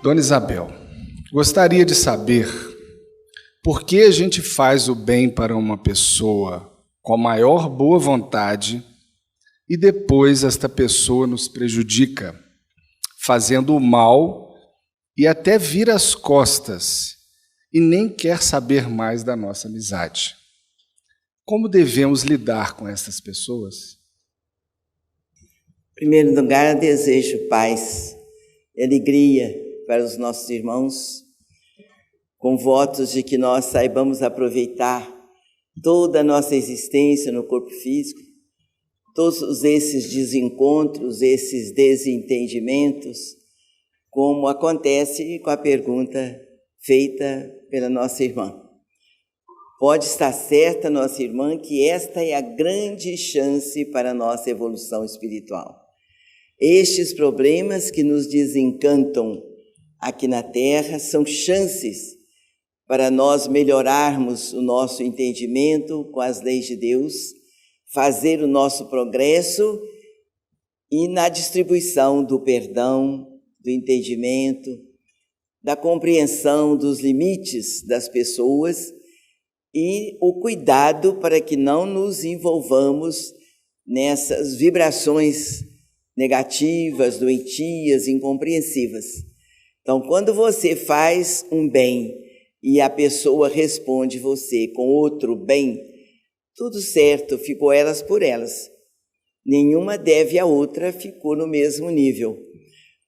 Dona Isabel, gostaria de saber por que a gente faz o bem para uma pessoa com a maior boa vontade e depois esta pessoa nos prejudica, fazendo o mal e até vira as costas e nem quer saber mais da nossa amizade. Como devemos lidar com essas pessoas? Em primeiro lugar, desejo paz e alegria para os nossos irmãos, com votos de que nós saibamos aproveitar toda a nossa existência no corpo físico, todos esses desencontros, esses desentendimentos, como acontece com a pergunta feita pela nossa irmã. Pode estar certa, nossa irmã, que esta é a grande chance para a nossa evolução espiritual. Estes problemas que nos desencantam aqui na Terra são chances para nós melhorarmos o nosso entendimento com as leis de Deus, fazer o nosso progresso e na distribuição do perdão, do entendimento, da compreensão dos limites das pessoas e o cuidado para que não nos envolvamos nessas vibrações negativas, doentias, incompreensivas. Então, quando você faz um bem e a pessoa responde você com outro bem, tudo certo, ficou elas por elas. Nenhuma deve à outra, ficou no mesmo nível.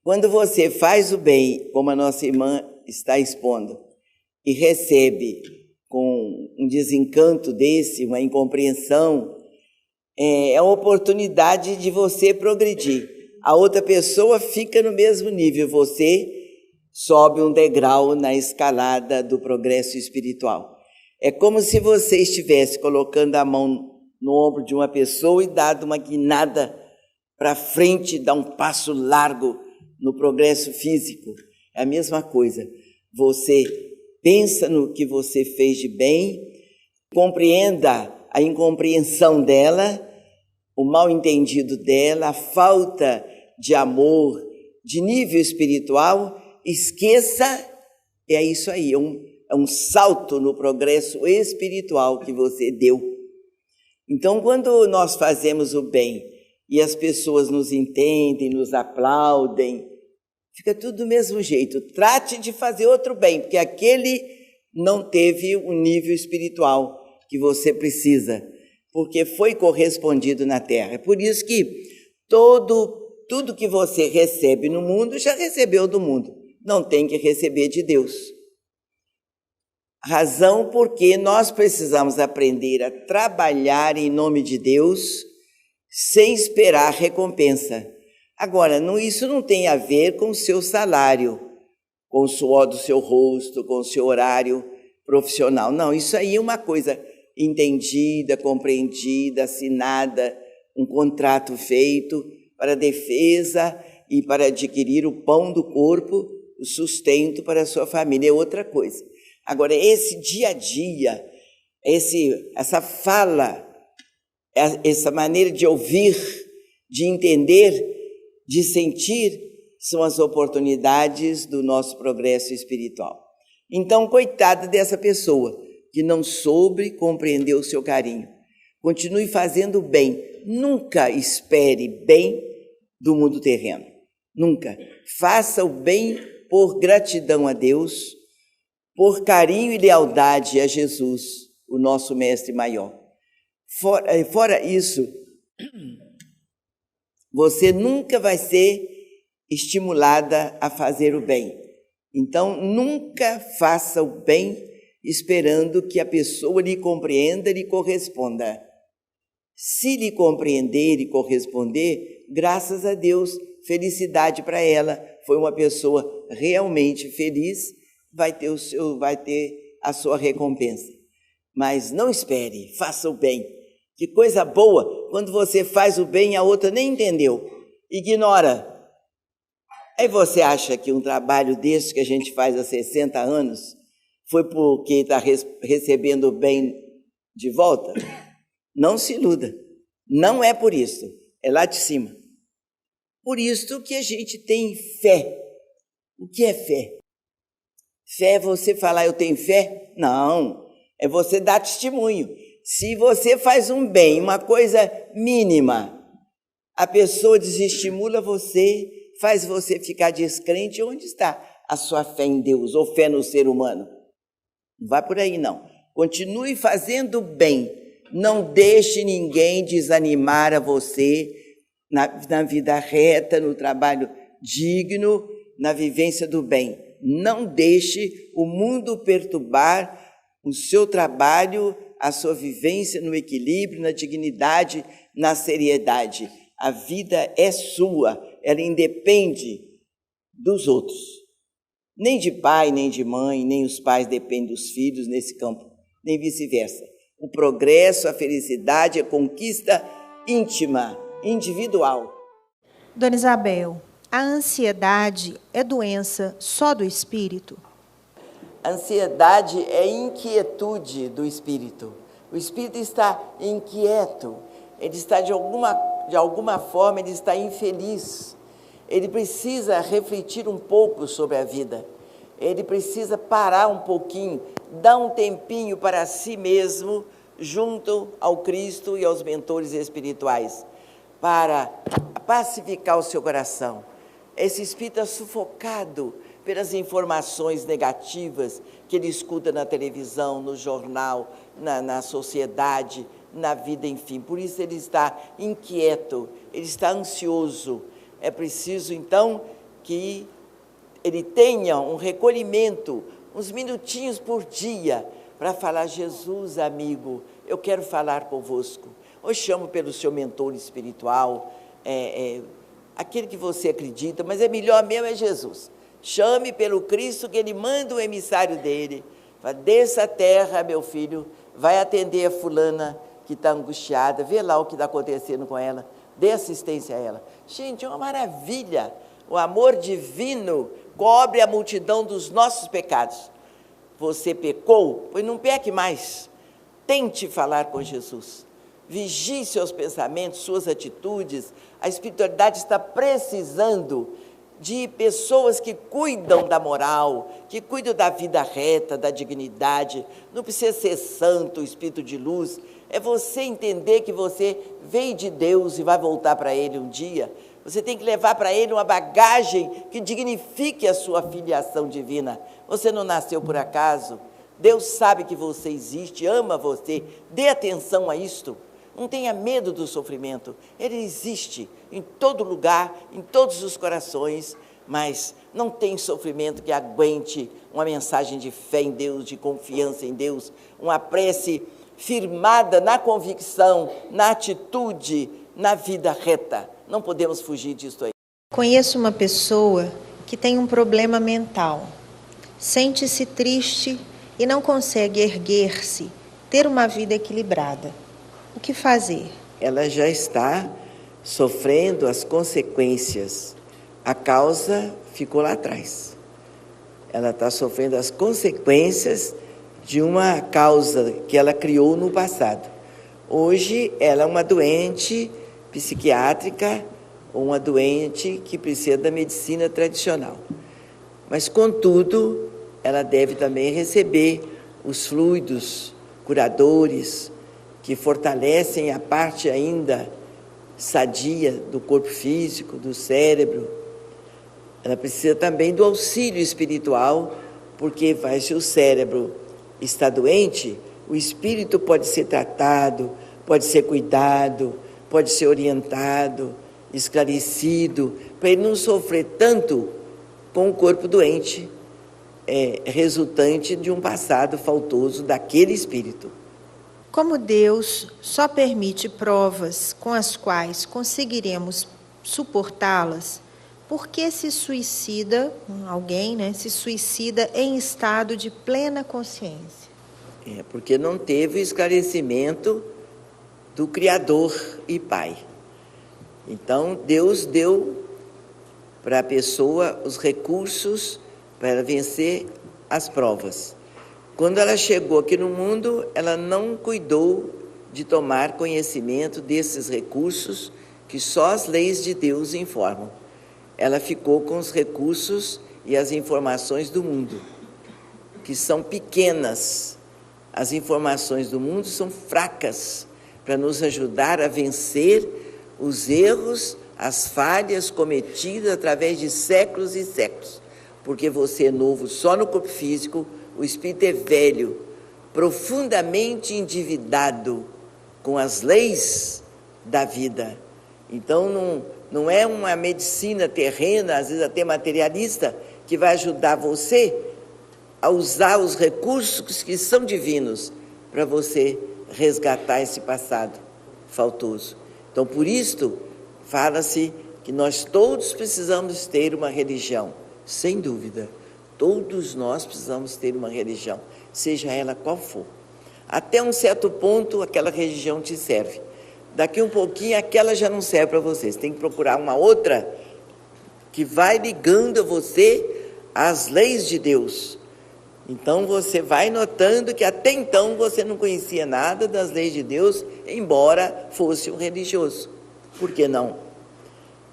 Quando você faz o bem, como a nossa irmã está expondo, e recebe com um desencanto desse, uma incompreensão, é a oportunidade de você progredir. A outra pessoa fica no mesmo nível, você sobe um degrau na escalada do progresso espiritual. É como se você estivesse colocando a mão no ombro de uma pessoa e dado uma guinada para frente, dar um passo largo no progresso físico. É a mesma coisa. Você pensa no que você fez de bem, compreenda a incompreensão dela, o mal entendido dela, a falta de amor, de nível espiritual, esqueça, é isso aí, é um salto no progresso espiritual que você deu. Então, quando nós fazemos o bem e as pessoas nos entendem, nos aplaudem, fica tudo do mesmo jeito. Trate de fazer outro bem, porque aquele não teve o nível espiritual que você precisa, porque foi correspondido na Terra. É por isso que tudo que você recebe no mundo, já recebeu do mundo. Não tem que receber de Deus. Razão porque nós precisamos aprender a trabalhar em nome de Deus sem esperar recompensa. Agora, isso não tem a ver com o seu salário, com o suor do seu rosto, com o seu horário profissional. Não, isso aí é uma coisa entendida, compreendida, assinada, um contrato feito para defesa e para adquirir o pão do corpo, o sustento para a sua família, é outra coisa. Agora, esse dia a dia, essa fala, essa maneira de ouvir, de entender, de sentir, são as oportunidades do nosso progresso espiritual. Então, coitada dessa pessoa que não soube compreender o seu carinho. Continue fazendo bem. Nunca espere bem do mundo terreno. Nunca. Faça o bem por gratidão a Deus, por carinho e lealdade a Jesus, o nosso mestre maior. Fora isso, você nunca vai ser estimulada a fazer o bem. Então, nunca faça o bem esperando que a pessoa lhe compreenda e lhe corresponda. Se lhe compreender e corresponder, graças a Deus, felicidade para ela. Foi uma pessoa realmente feliz, vai ter a sua recompensa. Mas não espere, faça o bem. Que coisa boa, quando você faz o bem, a outra nem entendeu, ignora. Aí você acha que um trabalho desse que a gente faz há 60 anos foi porque está recebendo o bem de volta? Não se iluda. Não é por isso. É lá de cima. Por isso que a gente tem fé O que é fé? Fé é você falar, eu tenho fé? Não, é você dar testemunho. Se você faz um bem, uma coisa mínima, a pessoa desestimula você, faz você ficar descrente. Onde está a sua fé em Deus ou fé no ser humano? Não vai por aí, não. Continue fazendo bem. Não deixe ninguém desanimar a você na vida reta, no trabalho digno, na vivência do bem. Não deixe o mundo perturbar o seu trabalho, a sua vivência no equilíbrio, na dignidade, na seriedade. A vida é sua, ela independe dos outros. Nem de pai, nem de mãe, nem os pais dependem dos filhos nesse campo, nem vice-versa. O progresso, a felicidade, a conquista íntima, individual. Dona Isabel, a ansiedade é doença só do espírito? A ansiedade é inquietude do espírito. O espírito está inquieto, ele está de alguma forma, ele está infeliz. Ele precisa refletir um pouco sobre a vida. Ele precisa parar um pouquinho, dar um tempinho para si mesmo, junto ao Cristo e aos mentores espirituais, para pacificar o seu coração. Esse espírito é sufocado pelas informações negativas que ele escuta na televisão, no jornal, na sociedade, na vida, enfim. Por isso ele está inquieto, ele está ansioso. É preciso, então, que ele tenha um recolhimento, uns minutinhos por dia, para falar: Jesus, amigo, eu quero falar convosco. Ou chamo pelo seu mentor espiritual, aquele que você acredita, mas é melhor mesmo é Jesus. Chame pelo Cristo, que ele manda o emissário dele. Fala: desça a terra, meu filho, vai atender a fulana que está angustiada, vê lá o que está acontecendo com ela, dê assistência a ela. Gente, é uma maravilha. O amor divino cobre a multidão dos nossos pecados. Você pecou? Pois não peque mais. Tente falar com Jesus. Vigie seus pensamentos, suas atitudes. A espiritualidade está precisando de pessoas que cuidam da moral, que cuidam da vida reta, da dignidade. Não precisa ser santo, espírito de luz. É você entender que você veio de Deus e vai voltar para Ele um dia. Você tem que levar para Ele uma bagagem que dignifique a sua filiação divina. Você não nasceu por acaso. Deus sabe que você existe, ama você. Dê atenção a isto. Não tenha medo do sofrimento. Ele existe em todo lugar, em todos os corações, mas não tem sofrimento que aguente uma mensagem de fé em Deus, de confiança em Deus, uma prece firmada na convicção, na atitude, na vida reta. Não podemos fugir disso aí. Conheço uma pessoa que tem um problema mental. Sente-se triste e não consegue erguer-se, ter uma vida equilibrada. O que fazer? Ela já está sofrendo as consequências. A causa ficou lá atrás. Ela está sofrendo as consequências de uma causa que ela criou no passado. Hoje, ela é uma doente psiquiátrica ou uma doente que precisa da medicina tradicional. Mas, contudo, ela deve também receber os fluidos curadores que fortalecem a parte ainda sadia do corpo físico, do cérebro. Ela precisa também do auxílio espiritual, porque se o cérebro está doente, o espírito pode ser tratado, pode ser cuidado, pode ser orientado, esclarecido, para ele não sofrer tanto com o corpo doente, resultante de um passado faltoso daquele espírito. Como Deus só permite provas com as quais conseguiremos suportá-las, por que se suicida alguém, se suicida em estado de plena consciência? Porque não teve o esclarecimento do Criador e Pai. Então, Deus deu para a pessoa os recursos para ela vencer as provas. Quando ela chegou aqui no mundo, ela não cuidou de tomar conhecimento desses recursos que só as leis de Deus informam. Ela ficou com os recursos e as informações do mundo, que são pequenas. As informações do mundo são fracas para nos ajudar a vencer os erros, as falhas cometidas através de séculos e séculos. Porque você é novo só no corpo físico, o espírito é velho, profundamente endividado com as leis da vida. Então, não é uma medicina terrena, às vezes até materialista, que vai ajudar você a usar os recursos que são divinos para você resgatar esse passado faltoso. Então, por isto, fala-se que nós todos precisamos ter uma religião, sem dúvida. Todos nós precisamos ter uma religião, seja ela qual for. Até um certo ponto, aquela religião te serve. Daqui um pouquinho, aquela já não serve para você. Você tem que procurar uma outra que vai ligando a você às leis de Deus. Então, você vai notando que até então você não conhecia nada das leis de Deus, embora fosse um religioso. Por que não?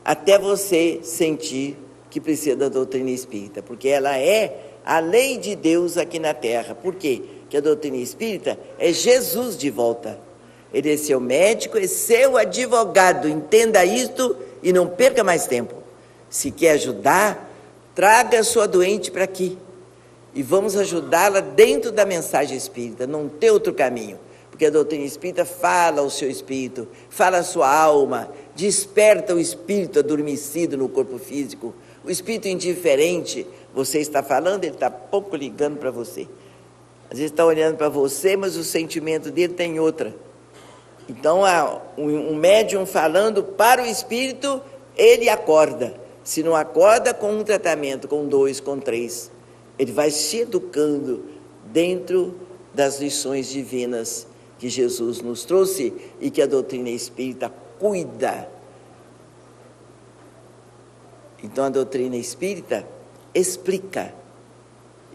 Até você sentir que precisa da doutrina espírita, porque ela é a lei de Deus aqui na Terra. Por quê? Porque a doutrina espírita é Jesus de volta. Ele é seu médico, é seu advogado. Entenda isto e não perca mais tempo. Se quer ajudar, traga a sua doente para aqui. E vamos ajudá-la dentro da mensagem espírita, não tem outro caminho. Porque a doutrina espírita fala ao seu espírito, fala à sua alma, desperta o espírito adormecido no corpo físico. O espírito indiferente, você está falando, ele está pouco ligando para você. Às vezes está olhando para você, mas o sentimento dele tem outra. Então, um médium falando para o espírito, ele acorda. Se não acorda, com um tratamento, com 2, com 3, ele vai se educando dentro das lições divinas que Jesus nos trouxe e que a doutrina espírita cuida. Então, a doutrina espírita explica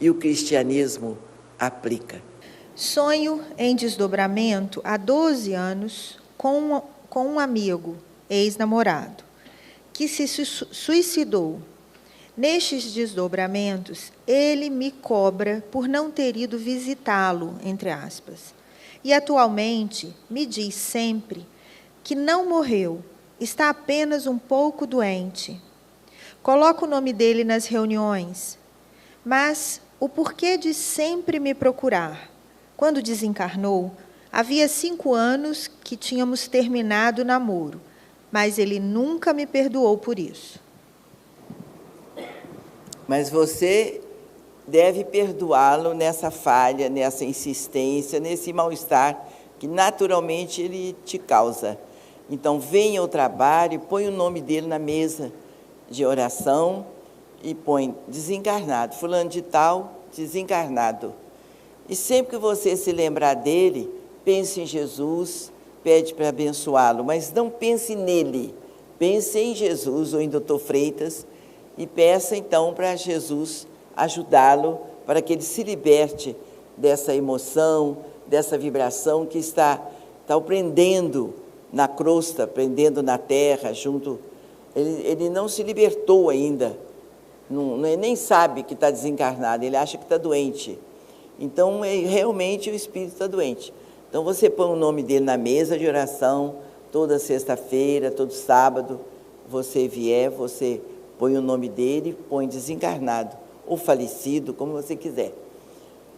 e o cristianismo aplica. Sonho em desdobramento há 12 anos com um amigo, ex-namorado, que se suicidou. Nestes desdobramentos, ele me cobra por não ter ido visitá-lo, entre aspas. E atualmente me diz sempre que não morreu, está apenas um pouco doente. Coloco o nome dele nas reuniões, mas o porquê de sempre me procurar? Quando desencarnou, havia 5 anos que tínhamos terminado o namoro, mas ele nunca me perdoou por isso. Mas você deve perdoá-lo nessa falha, nessa insistência, nesse mal-estar que naturalmente ele te causa. Então, venha ao trabalho, põe o nome dele na mesa de oração e põe desencarnado, fulano de tal, desencarnado. E sempre que você se lembrar dele, pense em Jesus, pede para abençoá-lo, mas não pense nele, pense em Jesus ou em Dr. Freitas e peça então para Jesus ajudá-lo para que ele se liberte dessa emoção, dessa vibração que está o prendendo na crosta, prendendo na terra, junto. Ele não se libertou ainda, nem sabe que está desencarnado, ele acha que está doente. Então, realmente o espírito está doente. Então, você põe o nome dele na mesa de oração, toda sexta-feira, todo sábado, você vier, você põe o nome dele, põe desencarnado, ou falecido, como você quiser.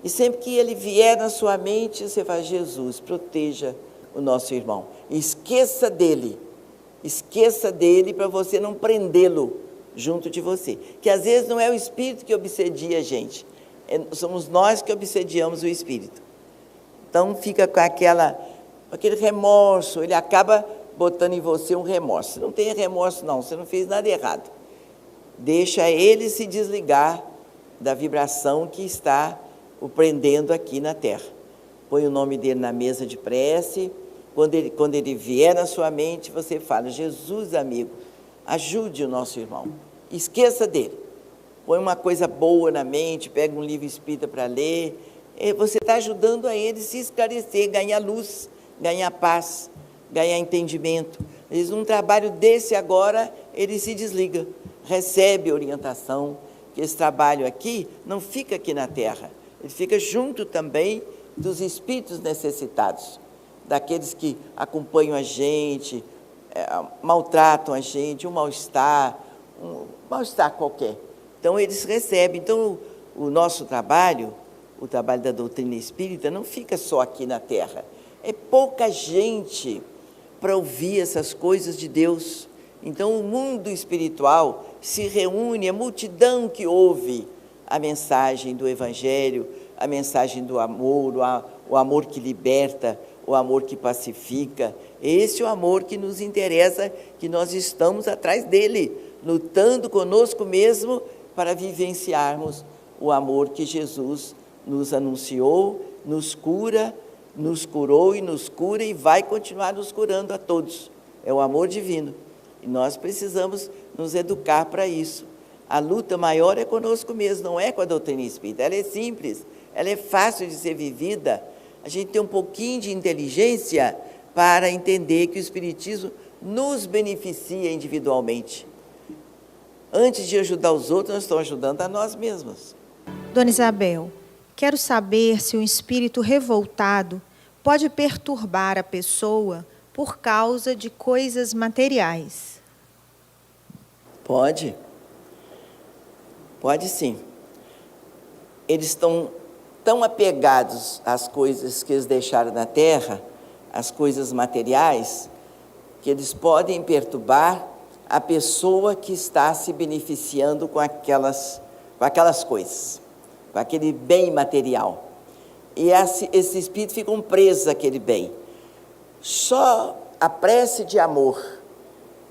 E sempre que ele vier na sua mente, você fala, Jesus, proteja o nosso irmão. Esqueça dele para você não prendê-lo junto de você. Que às vezes não é o espírito que obsedia a gente, somos nós que obsediamos o espírito. Então fica com aquele remorso, ele acaba botando em você um remorso. Você não tem remorso não, você não fez nada errado. Deixa ele se desligar da vibração que está o prendendo aqui na terra. Põe o nome dele na mesa de prece. Quando ele vier na sua mente, você fala, Jesus, amigo, ajude o nosso irmão. Esqueça dele. Põe uma coisa boa na mente, pega um livro espírita para ler. Você está ajudando a ele se esclarecer, ganhar luz, ganhar paz, ganhar entendimento. Às vezes, num trabalho desse agora, ele se desliga, recebe orientação, que esse trabalho aqui não fica aqui na Terra, ele fica junto também dos espíritos necessitados, daqueles que acompanham a gente, maltratam a gente, um mal-estar qualquer. Então, eles recebem. Então, o nosso trabalho, o trabalho da doutrina espírita, não fica só aqui na Terra. É pouca gente para ouvir essas coisas de Deus. Então, o mundo espiritual se reúne, a multidão que ouve a mensagem do Evangelho, a mensagem do amor, o amor que liberta, o amor que pacifica. Esse é o amor que nos interessa, que nós estamos atrás dele, lutando conosco mesmo para vivenciarmos o amor que Jesus nos anunciou, nos cura, nos curou e nos cura e vai continuar nos curando a todos. É o amor divino. E nós precisamos nos educar para isso. A luta maior é conosco mesmo, não é com a doutrina espírita. Ela é simples, ela é fácil de ser vivida. A gente tem um pouquinho de inteligência para entender que o Espiritismo nos beneficia individualmente. Antes de ajudar os outros, nós estamos ajudando a nós mesmos. Dona Isabel, quero saber se um espírito revoltado pode perturbar a pessoa por causa de coisas materiais. Pode. Pode sim. Eles estão tão apegados às coisas que eles deixaram na Terra, às coisas materiais, que eles podem perturbar a pessoa que está se beneficiando com aquelas coisas, com aquele bem material. E esses espíritos ficam presos àquele bem. Só a prece de amor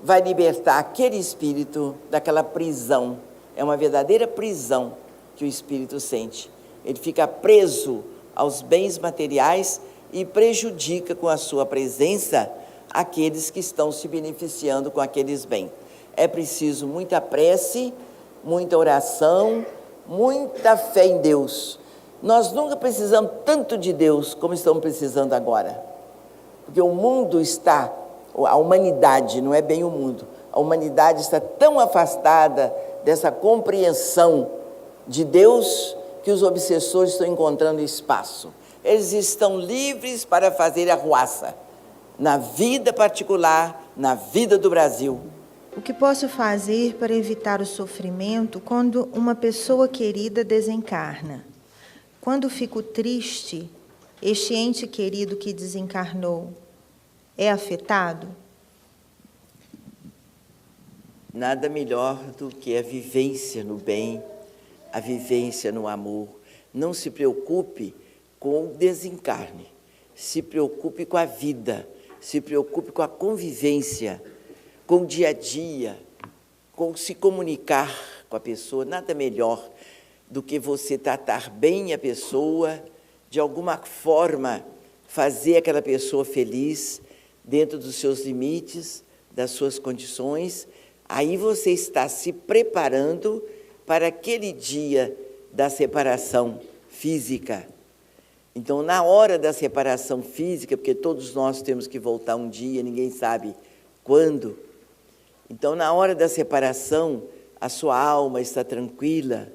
vai libertar aquele espírito daquela prisão. É uma verdadeira prisão que o espírito sente. Ele fica preso aos bens materiais e prejudica com a sua presença aqueles que estão se beneficiando com aqueles bens. É preciso muita prece, muita oração, muita fé em Deus. Nós nunca precisamos tanto de Deus como estamos precisando agora. Porque o mundo está, a humanidade, não é bem o mundo, a humanidade está tão afastada dessa compreensão de Deus que os obsessores estão encontrando espaço. Eles estão livres para fazer arruaça na vida particular, na vida do Brasil. O que posso fazer para evitar o sofrimento quando uma pessoa querida desencarna? Quando fico triste, este ente querido que desencarnou é afetado? Nada melhor do que a vivência no bem, a vivência no amor. Não se preocupe com o desencarne, se preocupe com a vida, se preocupe com a convivência, com o dia a dia, com se comunicar com a pessoa. Nada melhor do que você tratar bem a pessoa, de alguma forma fazer aquela pessoa feliz, dentro dos seus limites, das suas condições. Aí você está se preparando para aquele dia da separação física. Então, na hora da separação física, porque todos nós temos que voltar um dia, ninguém sabe quando. Então, na hora da separação, a sua alma está tranquila,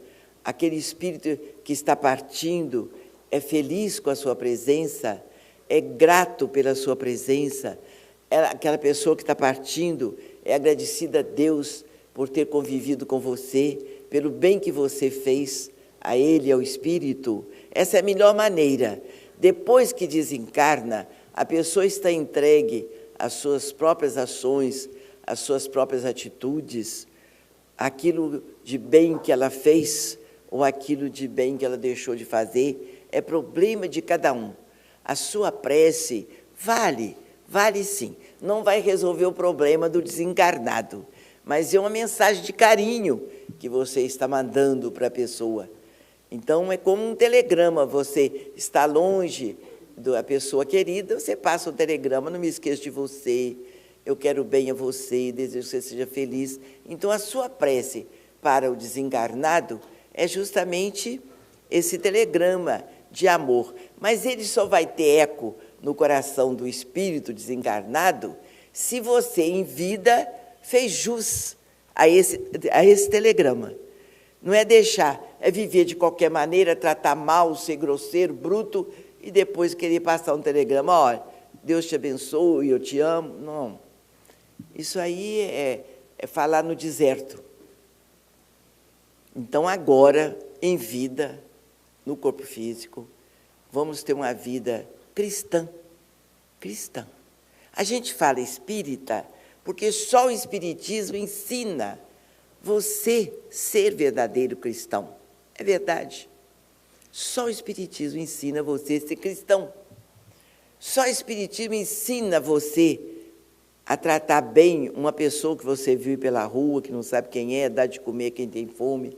aquele espírito que está partindo é feliz com a sua presença, é grato pela sua presença, aquela pessoa que está partindo é agradecida a Deus por ter convivido com você, pelo bem que você fez a ele, ao espírito. Essa é a melhor maneira. Depois que desencarna, a pessoa está entregue às suas próprias ações, às suas próprias atitudes, aquilo de bem que ela fez ou aquilo de bem que ela deixou de fazer, é problema de cada um. A sua prece vale sim. Não vai resolver o problema do desencarnado, mas é uma mensagem de carinho que você está mandando para a pessoa. Então, é como um telegrama, você está longe da pessoa querida, você passa um telegrama, não me esqueço de você, eu quero bem a você, desejo que você seja feliz. Então, a sua prece para o desencarnado é justamente esse telegrama de amor. Mas ele só vai ter eco no coração do espírito desencarnado se você, em vida, fez jus a esse telegrama. Não é deixar, é viver de qualquer maneira, tratar mal, ser grosseiro, bruto, e depois querer passar um telegrama, olha, Deus te abençoe, eu te amo. Não. Isso aí é falar no deserto. Então, agora, em vida, no corpo físico, vamos ter uma vida cristã. Cristã. A gente fala espírita porque só o Espiritismo ensina você ser verdadeiro cristão. É verdade. Só o Espiritismo ensina você a ser cristão. Só o Espiritismo ensina você a tratar bem uma pessoa que você viu pela rua, que não sabe quem é, dar de comer quem tem fome.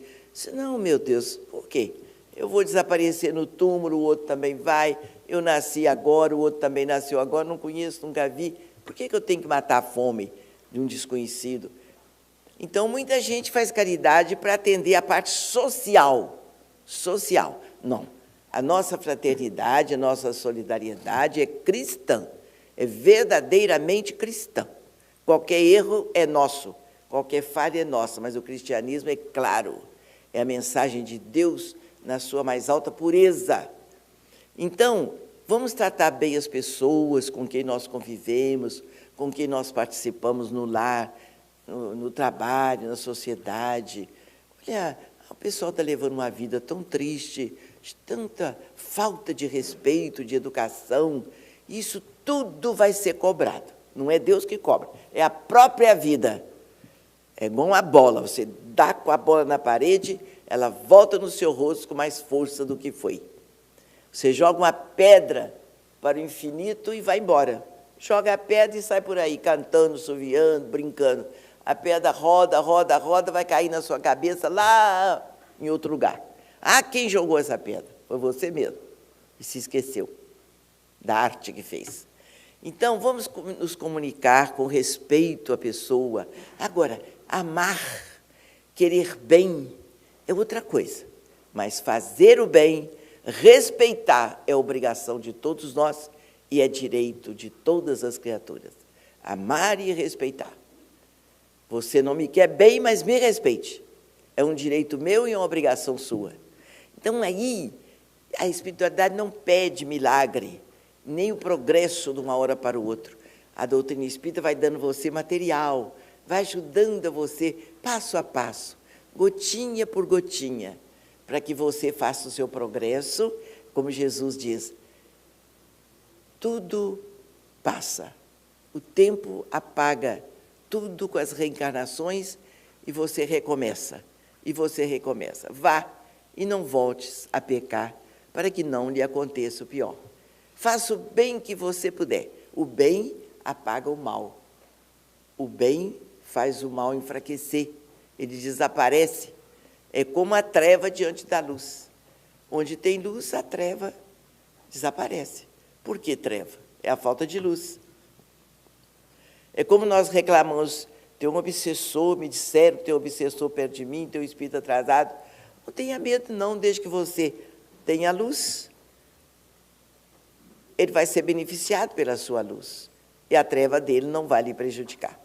Não, meu Deus, por quê? Eu vou desaparecer no túmulo, o outro também vai, eu nasci agora, o outro também nasceu agora, não conheço, nunca vi. Por que eu tenho que matar a fome de um desconhecido? Então, muita gente faz caridade para atender a parte social. Social. Não. A nossa fraternidade, a nossa solidariedade é cristã. É verdadeiramente cristã. Qualquer erro é nosso, qualquer falha é nossa, mas o cristianismo é claro. É a mensagem de Deus na sua mais alta pureza. Então, vamos tratar bem as pessoas com quem nós convivemos, com quem nós participamos no lar, no trabalho, na sociedade. Olha, o pessoal está levando uma vida tão triste, de tanta falta de respeito, de educação. Isso tudo vai ser cobrado. Não é Deus que cobra, é a própria vida. É igual uma bola, você dá com a bola na parede, ela volta no seu rosto com mais força do que foi. Você joga uma pedra para o infinito e vai embora. Joga a pedra e sai por aí, cantando, assoviando, brincando. A pedra roda, roda, roda, vai cair na sua cabeça lá em outro lugar. Ah, quem jogou essa pedra? Foi você mesmo. E se esqueceu da arte que fez. Então, vamos nos comunicar com respeito à pessoa. Agora, amar, querer bem é outra coisa. Mas fazer o bem, respeitar, é obrigação de todos nós e é direito de todas as criaturas. Amar e respeitar. Você não me quer bem, mas me respeite. É um direito meu e uma obrigação sua. Então, aí, a espiritualidade não pede milagre, nem o progresso de uma hora para o outro. A doutrina espírita vai dando você material, vai ajudando você passo a passo, gotinha por gotinha, para que você faça o seu progresso, como Jesus diz, tudo passa, o tempo apaga tudo com as reencarnações e você recomeça, Vá e não voltes a pecar, para que não lhe aconteça o pior. Faça o bem que você puder. O bem apaga o mal. O bem faz o mal enfraquecer. Ele desaparece. É como a treva diante da luz. Onde tem luz, a treva desaparece. Por que treva? É a falta de luz. É como nós reclamamos, tem um obsessor, me disseram, tem um obsessor perto de mim, tem um espírito atrasado. Não tenha medo, não, desde que você tenha luz. Ele vai ser beneficiado pela sua luz. E a treva dele não vai lhe prejudicar.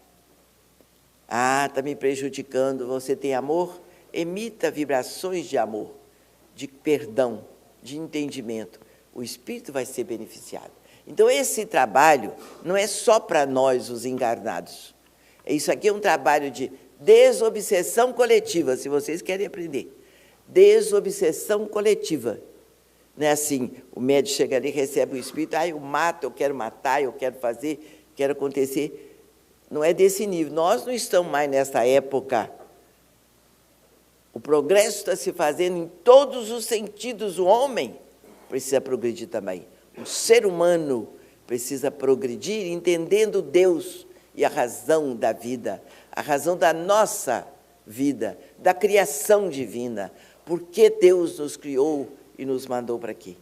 Ah, está me prejudicando, você tem amor? Emita vibrações de amor, de perdão, de entendimento. O espírito vai ser beneficiado. Então, esse trabalho não é só para nós, os encarnados. Isso aqui é um trabalho de desobsessão coletiva, se vocês querem aprender. Desobsessão coletiva. Não é assim, o médico chega ali, recebe o espírito, eu mato, eu quero matar, eu quero fazer, quero acontecer. Não é desse nível. Nós não estamos mais nessa época. O progresso está se fazendo em todos os sentidos. O homem precisa progredir também. O ser humano precisa progredir entendendo Deus e a razão da vida, a razão da nossa vida, da criação divina. Por que Deus nos criou e nos mandou para aqui?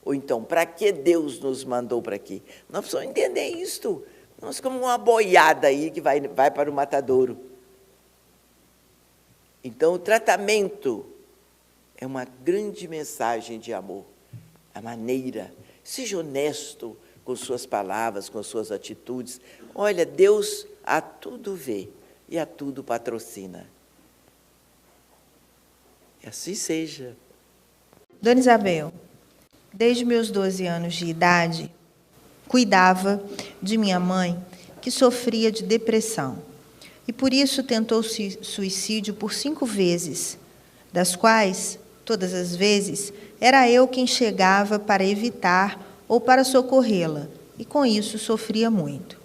Ou então, para que Deus nos mandou para aqui? Nós precisamos entender isto. Nós como uma boiada aí que vai para o matadouro. Então, o tratamento é uma grande mensagem de amor. A maneira, seja honesto com suas palavras, com suas atitudes. Olha, Deus a tudo vê e a tudo patrocina. Que assim seja. Dona Isabel, desde meus 12 anos de idade, cuidava de minha mãe, que sofria de depressão. E por isso tentou suicídio por 5 vezes, das quais, todas as vezes, era eu quem chegava para evitar ou para socorrê-la, e com isso sofria muito.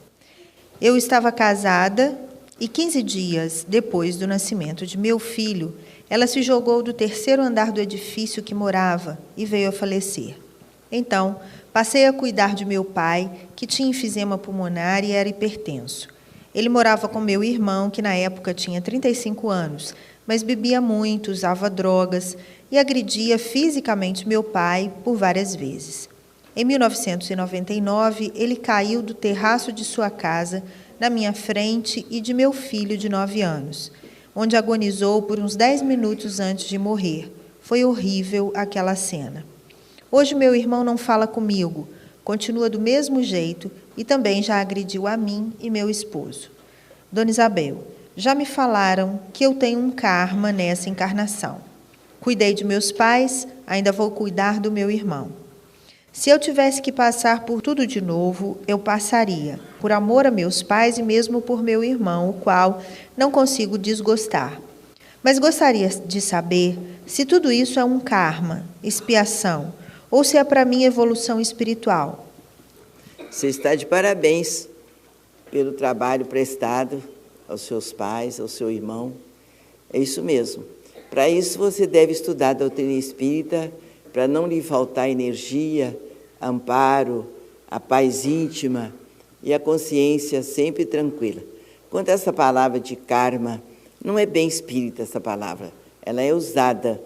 Eu estava casada e 15 dias depois do nascimento de meu filho, ela se jogou do 3º andar do edifício que morava e veio a falecer. Então, passei a cuidar de meu pai, que tinha enfisema pulmonar e era hipertenso. Ele morava com meu irmão, que na época tinha 35 anos, mas bebia muito, usava drogas e agredia fisicamente meu pai por várias vezes. Em 1999, ele caiu do terraço de sua casa, na minha frente e de meu filho de 9 anos, onde agonizou por uns 10 minutos antes de morrer. Foi horrível aquela cena. Hoje meu irmão não fala comigo, continua do mesmo jeito e também já agrediu a mim e meu esposo. Dona Isabel, já me falaram que eu tenho um karma nessa encarnação. Cuidei de meus pais, ainda vou cuidar do meu irmão. Se eu tivesse que passar por tudo de novo, eu passaria, por amor a meus pais e mesmo por meu irmão, o qual não consigo desgostar. Mas gostaria de saber se tudo isso é um karma, expiação, ou se é para mim evolução espiritual. Você está de parabéns pelo trabalho prestado aos seus pais, ao seu irmão. É isso mesmo. Para isso você deve estudar a doutrina espírita, para não lhe faltar energia, amparo, a paz íntima e a consciência sempre tranquila. Quanto a essa palavra de karma, não é bem espírita essa palavra. Ela é usada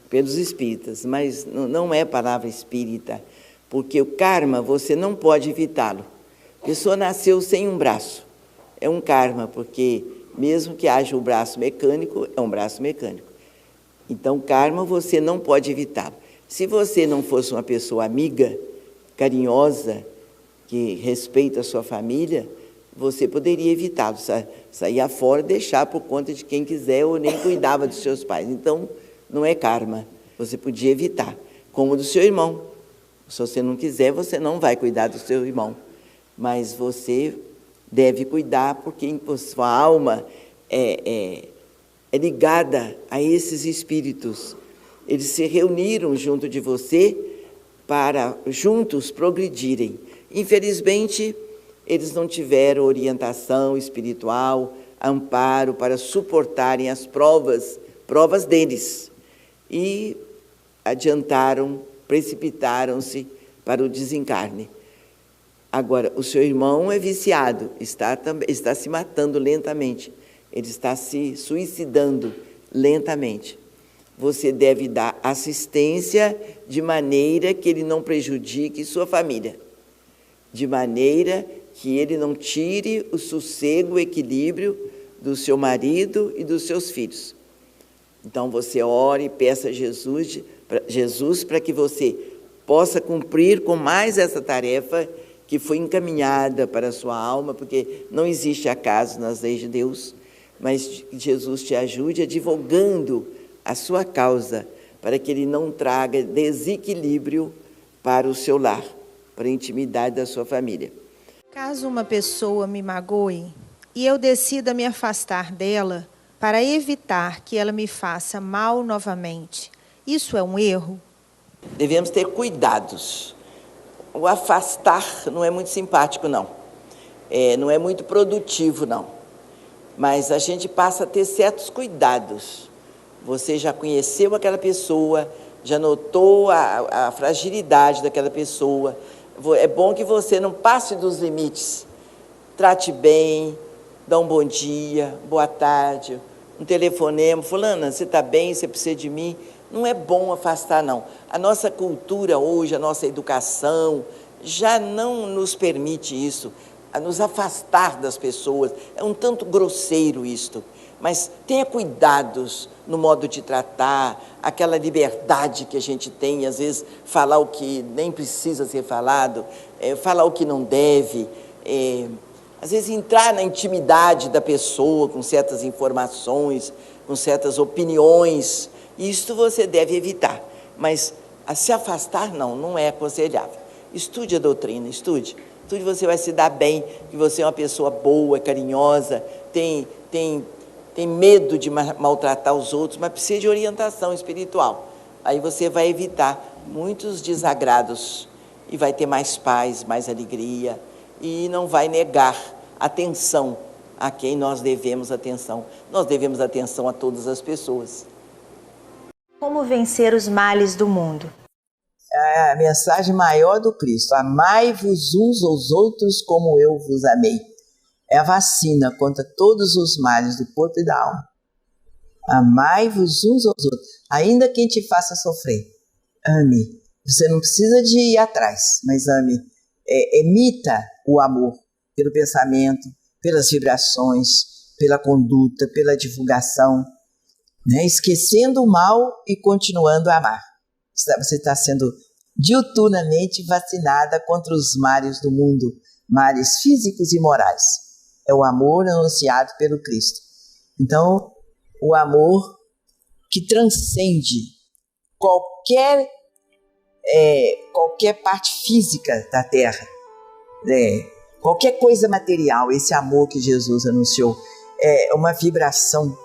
pelos espíritas, mas não é palavra espírita, porque o karma você não pode evitá-lo. A pessoa nasceu sem um braço. É um karma, porque mesmo que haja um braço mecânico, é um braço mecânico. Então, karma você não pode evitá-lo. Se você não fosse uma pessoa amiga, carinhosa, que respeita a sua família, você poderia evitá-lo, sair afora e deixar por conta de quem quiser ou nem cuidava dos seus pais. Então, não é karma, você podia evitar, como do seu irmão. Se você não quiser, você não vai cuidar do seu irmão, mas você deve cuidar porque a sua alma é ligada a esses espíritos. Eles se reuniram junto de você para juntos progredirem. Infelizmente, eles não tiveram orientação espiritual, amparo para suportarem as provas deles. E adiantaram, precipitaram-se para o desencarne. Agora, o seu irmão é viciado, está se matando lentamente, ele está se suicidando lentamente. Você deve dar assistência de maneira que ele não prejudique sua família, de maneira que ele não tire o sossego, o equilíbrio do seu marido e dos seus filhos. Então, você ore e peça a Jesus para que você possa cumprir com mais essa tarefa que foi encaminhada para a sua alma, porque não existe acaso nas leis de Deus, mas que Jesus te ajude advogando a sua causa, para que ele não traga desequilíbrio para o seu lar, para a intimidade da sua família. Caso uma pessoa me magoe e eu decida me afastar dela para evitar que ela me faça mal novamente, isso é um erro? Devemos ter cuidados. O afastar não é muito simpático, não. Não é muito produtivo, não. Mas a gente passa a ter certos cuidados. Você já conheceu aquela pessoa, já notou a fragilidade daquela pessoa. É bom que você não passe dos limites. Trate bem, dá um bom dia, boa tarde, um telefonema. Fulana, você está bem? Você precisa de mim? Não é bom afastar, não. A nossa cultura hoje, a nossa educação, já não nos permite isso, a nos afastar das pessoas. É um tanto grosseiro isto. Mas tenha cuidados no modo de tratar, aquela liberdade que a gente tem, às vezes falar o que nem precisa ser falado, falar o que não deve. às vezes entrar na intimidade da pessoa com certas informações, com certas opiniões. Isto você deve evitar, mas a se afastar não é aconselhável. Estude a doutrina, estude, você vai se dar bem, que você é uma pessoa boa, carinhosa, tem medo de maltratar os outros, mas precisa de orientação espiritual. Aí você vai evitar muitos desagrados e vai ter mais paz, mais alegria, e não vai negar atenção a quem nós devemos atenção. Nós devemos atenção a todas as pessoas. Como vencer os males do mundo? A mensagem maior do Cristo: amai-vos uns aos outros como eu vos amei. É a vacina contra todos os males do corpo e da alma. Amai-vos uns aos outros, ainda quem te faça sofrer. Ame. Você não precisa de ir atrás, mas ame. Emita o amor pelo pensamento, pelas vibrações, pela conduta, pela divulgação, né? Esquecendo o mal e continuando a amar. Você está sendo diuturnamente vacinada contra os males do mundo, males físicos e morais. É o amor anunciado pelo Cristo. Então, o amor que transcende qualquer parte física da Terra, qualquer coisa material. Esse amor que Jesus anunciou é uma vibração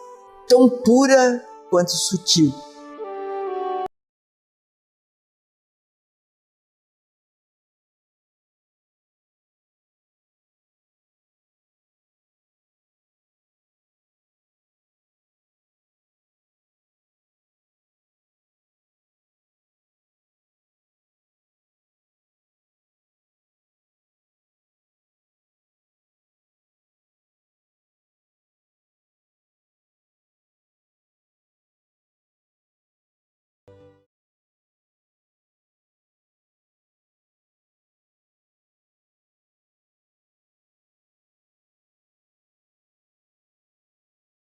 tão pura quanto sutil.